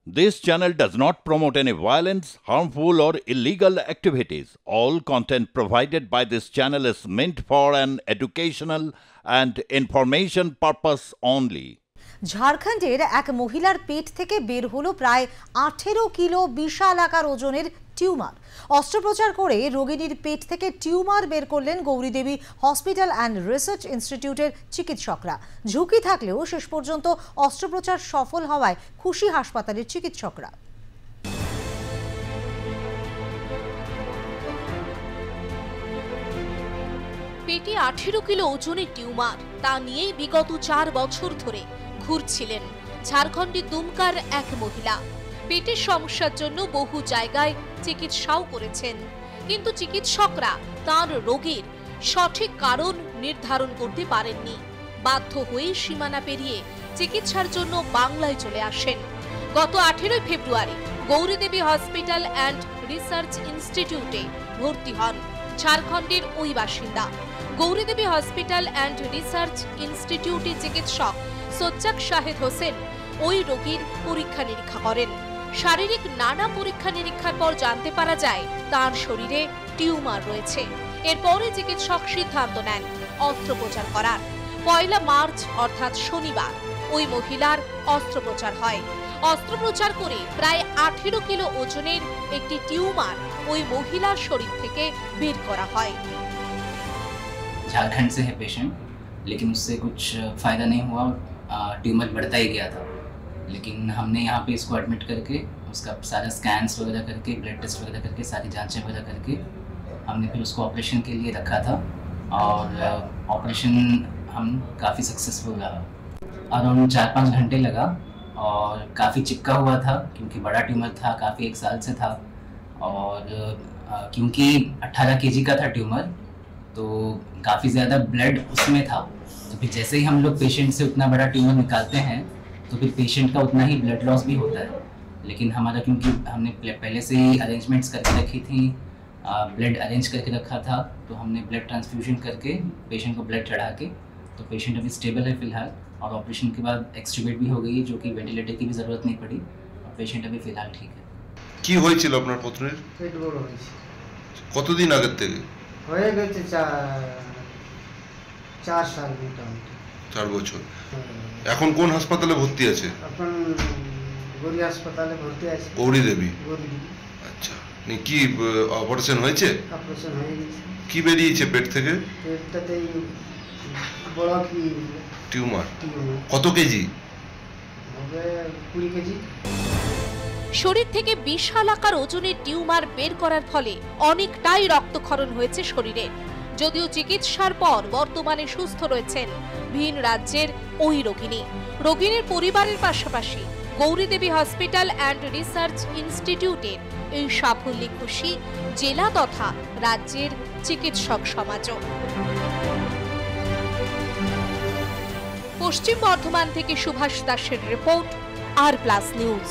This channel does not promote any violence, harmful, or illegal activities. All content provided by this channel is meant for an educational and information purpose only. ঝাড়খণ্ডের এক মহিলার পেট থেকে বের হলো প্রায় 18 kilo বিশাল আকার ওজনের টিউমার। অস্ত্রোপচার করে রোগিনীর পেট থেকে টিউমার বের করলেন গৌরীদেবী হসপিটাল অ্যান্ড রিসার্চ ইনস্টিটিউটের চিকিৎসকরা। ঝুঁকি থাকলেও শেষ পর্যন্ত অস্ত্রোপচার সফল হওয়ায় খুশি হাসপাতালের চিকিৎসকরা। পেটে 18 কিলো ওজনের টিউমার, তা নিয়েই বিগত 4 বছর ধরে ঘুরছিলেন ঝাড়খণ্ডের দুমকার এক মহিলা। পেটের সমস্যার জন্য বহু জায়গায় চিকিৎসাও করেছেন, কিন্তু চিকিৎসকরা তার রোগের সঠিক কারণ নির্ধারণ করতে পারেননি। বাধ্য হয়ে সীমানা পেরিয়ে চিকিৎসার জন্য বাংলায় চলে আসেন। গত 18 ফেব্রুয়ারি গৌরীদেবী হসপিটাল অ্যান্ড রিসার্চ ইনস্টিটিউটে ভর্তি হন ঝাড়খণ্ডের ওই বাসিন্দা। গৌরীদেবী হসপিটাল অ্যান্ড রিসার্চ ইনস্টিটিউটের চিকিৎসক সজ্জাক শাহেদ হোসেন ওই রোগীর পরীক্ষা নিরীক্ষা করেন। শারীরিক নানা পরীক্ষা নিরীক্ষার পর জানতে পারা যায় তার শরীরে টিউমার রয়েছে। এরপরে চিকিৎসক সিদ্ধান্ত নেন অস্ত্রোপচার করার। 1 মার্চ অর্থাৎ শনিবার ওই মহিলার অস্ত্রোপচার হয়। অস্ত্রোপচার করে প্রায় 18 কিলো ওজনের একটি টিউমার ওই মহিলার শরীর থেকে বের করা হয়। झारखंड से है पेशेंट, लेकिन उससे कुछ फ़ायदा नहीं हुआ, ट्यूमर बढ़ता ही गया था। लेकिन हमने यहाँ पे इसको एडमिट करके उसका सारा स्कैन्स वगैरह करके, ब्लड टेस्ट वगैरह करके, सारी जांचें वगैरह करके हमने फिर उसको ऑपरेशन के लिए रखा था। और ऑपरेशन हम काफ़ी सक्सेसफुल रहा। अराउंड 4-5 घंटे लगा और काफ़ी चिपका हुआ था, क्योंकि बड़ा ट्यूमर था, काफ़ी 1 साल से था। और क्योंकि 18 kg का था ट्यूमर, तो काफ़ी ज़्यादा ब्लड उसमें था। तो फिर जैसे ही हम लोग पेशेंट से उतना बड़ा ट्यूमर निकालते हैं, तो फिर पेशेंट का उतना ही ब्लड लॉस भी होता है। लेकिन हमारा, क्योंकि हमने पहले से ही अरेंजमेंट्स करके रखी थी, ब्लड अरेंज करके रखा था, तो हमने ब्लड ट्रांसफ्यूजन करके पेशेंट को ब्लड चढ़ा के, तो पेशेंट अभी स्टेबल है फिलहाल। और ऑपरेशन के बाद एक्सट्यूबेट भी हो गई, जो कि वेंटिलेटर की भी ज़रूरत नहीं पड़ी, और पेशेंट अभी फिलहाल ठीक है। কি হয়েছিল আপনার পত্রের? পেট বড় হয়েছে। কতদিন আগের থেকে? হয়ে গেছে 4 সাল মোটামুটি। 4 বছর। এখন কোন হাসপাতালে ভর্তি আছে? এখন গৌরী হাসপাতালে ভর্তি আছে। গৌরীদেবী। গৌরীদেবী। আচ্ছা, কি অপারেশন হয়েছে? অপারেশন হয়ে গেছে। কি বেরিয়েছে পেট থেকে? পেটটাতেই বড় কি টিউমার। কত কেজি? হবে 20 কেজি। শরীর থেকে বিশাল আকার ওজনের টিউমার বের করার ফলে অনেকটাই রক্তক্ষরণ হয়েছে শরীরে। যদিও চিকিৎসার পর বর্তমানে সুস্থ রয়েছেন ভিন রাজ্যের ওই রোগিনী। রোগিনীর পরিবারের পাশাপাশি গৌরীদেবী হসপিটাল অ্যান্ড রিসার্চ ইনস্টিটিউটের এই সাফল্যে খুশি জেলা তথা রাজ্যের চিকিৎসক সমাজও। পশ্চিম বর্ধমান থেকে সুভাষ দাসের রিপোর্ট, আর প্লাস নিউজ।